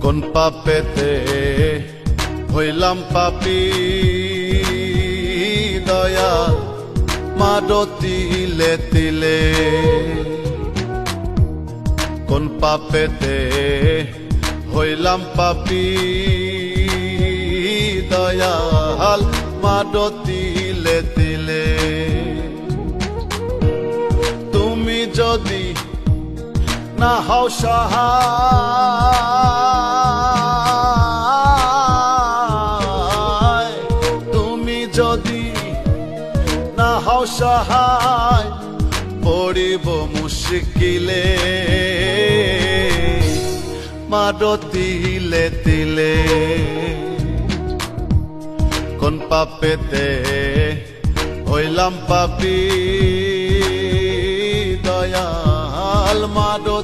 কোন পাপেতে হইলাম পাপী দয়াল মাডো তিলে তিলে কোন পাপেতে হইলাম পাপী দয়াল মাডো তিলে তিলে তুমি যদি না হও সহায় তুমি যদি না হও সহায় পড়িব মুশকিলে মাডো তিলে তিলে কোন পাপেতে হইলাম পাপী দয়াল মাডো